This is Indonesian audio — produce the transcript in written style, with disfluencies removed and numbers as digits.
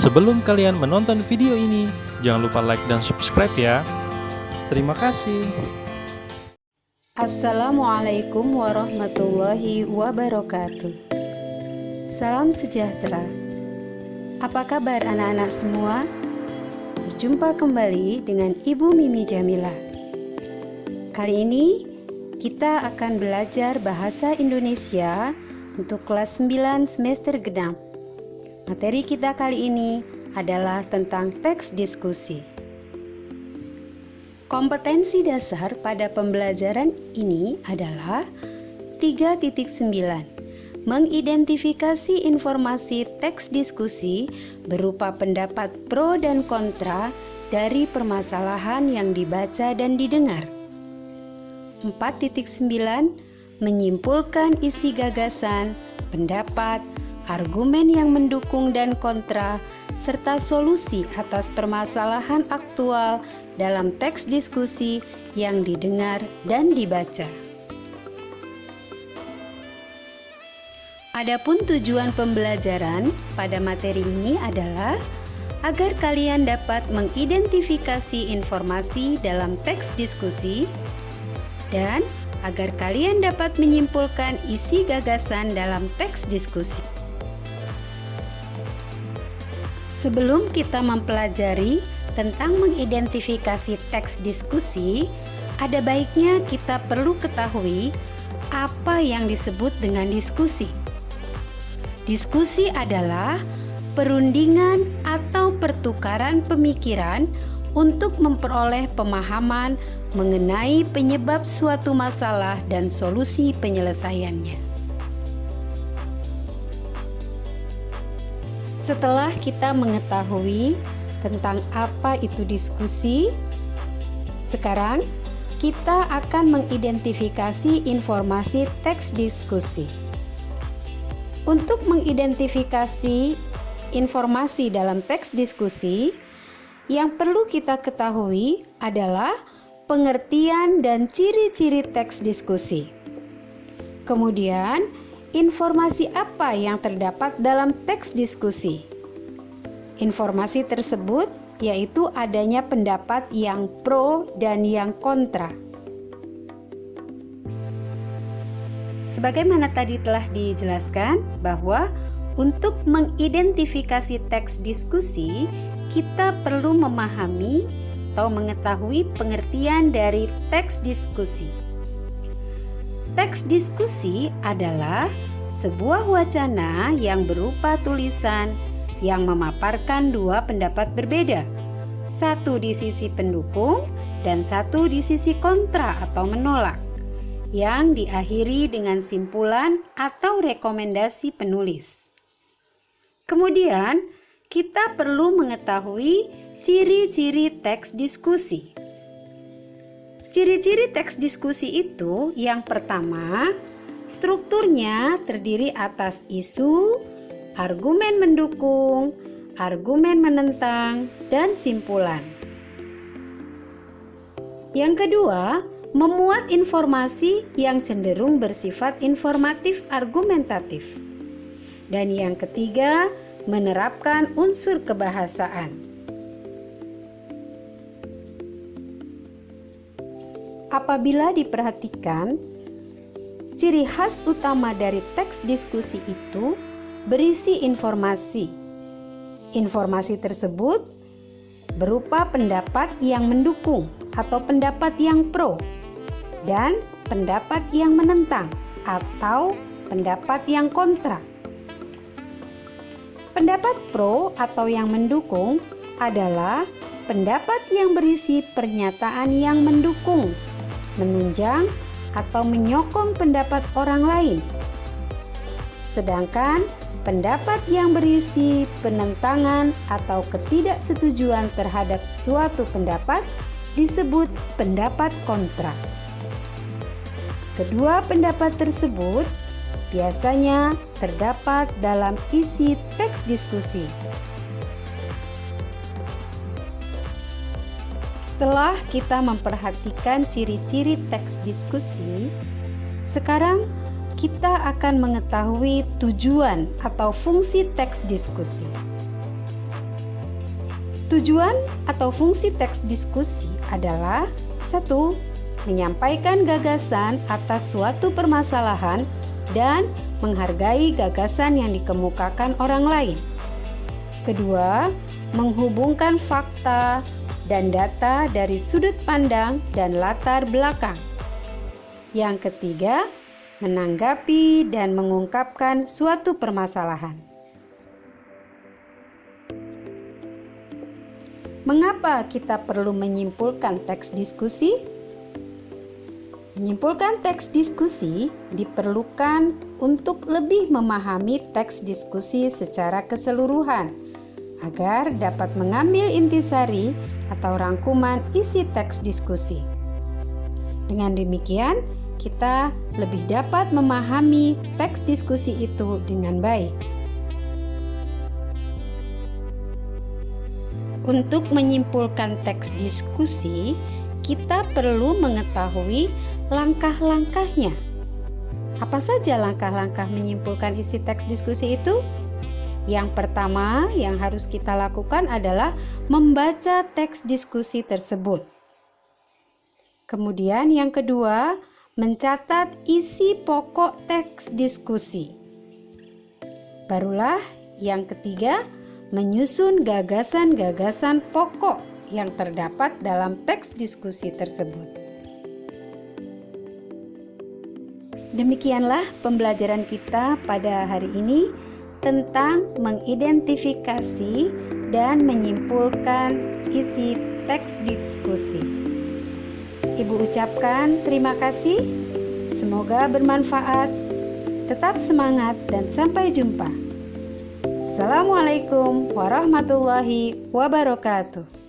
Sebelum kalian menonton video ini, jangan lupa like dan subscribe ya. Terima kasih. Assalamualaikum warahmatullahi wabarakatuh. Salam sejahtera. Apa kabar anak-anak semua? Berjumpa kembali dengan Ibu Mimi Jamila. Kali ini kita akan belajar bahasa Indonesia untuk kelas 9 semester genap. Materi kita kali ini adalah tentang teks diskusi. Kompetensi dasar pada pembelajaran ini adalah 3.9. Mengidentifikasi informasi teks diskusi berupa pendapat pro dan kontra dari permasalahan yang dibaca dan didengar. 4.9. Menyimpulkan isi gagasan, pendapat, argumen yang mendukung dan kontra, serta solusi atas permasalahan aktual dalam teks diskusi yang didengar dan dibaca. Adapun tujuan pembelajaran pada materi ini adalah agar kalian dapat mengidentifikasi informasi dalam teks diskusi dan agar kalian dapat menyimpulkan isi gagasan dalam teks diskusi. Sebelum kita mempelajari tentang mengidentifikasi teks diskusi, ada baiknya kita perlu ketahui apa yang disebut dengan diskusi. Diskusi adalah perundingan atau pertukaran pemikiran untuk memperoleh pemahaman mengenai penyebab suatu masalah dan solusi penyelesaiannya. Setelah kita mengetahui tentang apa itu diskusi, sekarang kita akan mengidentifikasi informasi teks diskusi. Untuk mengidentifikasi informasi dalam teks diskusi, yang perlu kita ketahui adalah pengertian dan ciri-ciri teks diskusi. Kemudian, informasi apa yang terdapat dalam teks diskusi? Informasi tersebut yaitu adanya pendapat yang pro dan yang kontra. Sebagaimana tadi telah dijelaskan bahwa untuk mengidentifikasi teks diskusi, kita perlu memahami atau mengetahui pengertian dari teks diskusi. Teks diskusi adalah sebuah wacana yang berupa tulisan yang memaparkan dua pendapat berbeda, satu di sisi pendukung dan satu di sisi kontra atau menolak, yang diakhiri dengan simpulan atau rekomendasi penulis. Kemudian, kita perlu mengetahui ciri-ciri teks diskusi. Ciri-ciri teks diskusi itu yang pertama, strukturnya terdiri atas isu, argumen mendukung, argumen menentang, dan simpulan. Yang kedua, memuat informasi yang cenderung bersifat informatif argumentatif. Dan yang ketiga, menerapkan unsur kebahasaan. Apabila diperhatikan, ciri khas utama dari teks diskusi itu berisi informasi. Informasi tersebut berupa pendapat yang mendukung atau pendapat yang pro dan pendapat yang menentang atau pendapat yang kontra. Pendapat pro atau yang mendukung adalah pendapat yang berisi pernyataan yang mendukung, menunjang atau menyokong pendapat orang lain. Sedangkan pendapat yang berisi penentangan atau ketidaksetujuan terhadap suatu pendapat disebut pendapat kontra. Kedua pendapat tersebut biasanya terdapat dalam isi teks diskusi. Setelah kita memperhatikan ciri-ciri teks diskusi, sekarang kita akan mengetahui tujuan atau fungsi teks diskusi. Tujuan atau fungsi teks diskusi adalah 1. Menyampaikan gagasan atas suatu permasalahan dan menghargai gagasan yang dikemukakan orang lain. Kedua, menghubungkan fakta dan data dari sudut pandang dan latar belakang. Yang ketiga, menanggapi dan mengungkapkan suatu permasalahan. Mengapa kita perlu menyimpulkan teks diskusi? Menyimpulkan teks diskusi diperlukan untuk lebih memahami teks diskusi secara keseluruhan agar dapat mengambil intisari atau rangkuman isi teks diskusi. Dengan demikian, kita lebih dapat memahami teks diskusi itu dengan baik. Untuk menyimpulkan teks diskusi, kita perlu mengetahui langkah-langkahnya. Apa saja langkah-langkah menyimpulkan isi teks diskusi itu? Yang pertama yang harus kita lakukan adalah membaca teks diskusi tersebut. Kemudian yang kedua, mencatat isi pokok teks diskusi. Barulah yang ketiga, menyusun gagasan-gagasan pokok yang terdapat dalam teks diskusi tersebut. Demikianlah pembelajaran kita pada hari ini tentang mengidentifikasi dan menyimpulkan isi teks diskusi. Ibu ucapkan terima kasih, semoga bermanfaat, tetap semangat dan sampai jumpa. Assalamualaikum warahmatullahi wabarakatuh.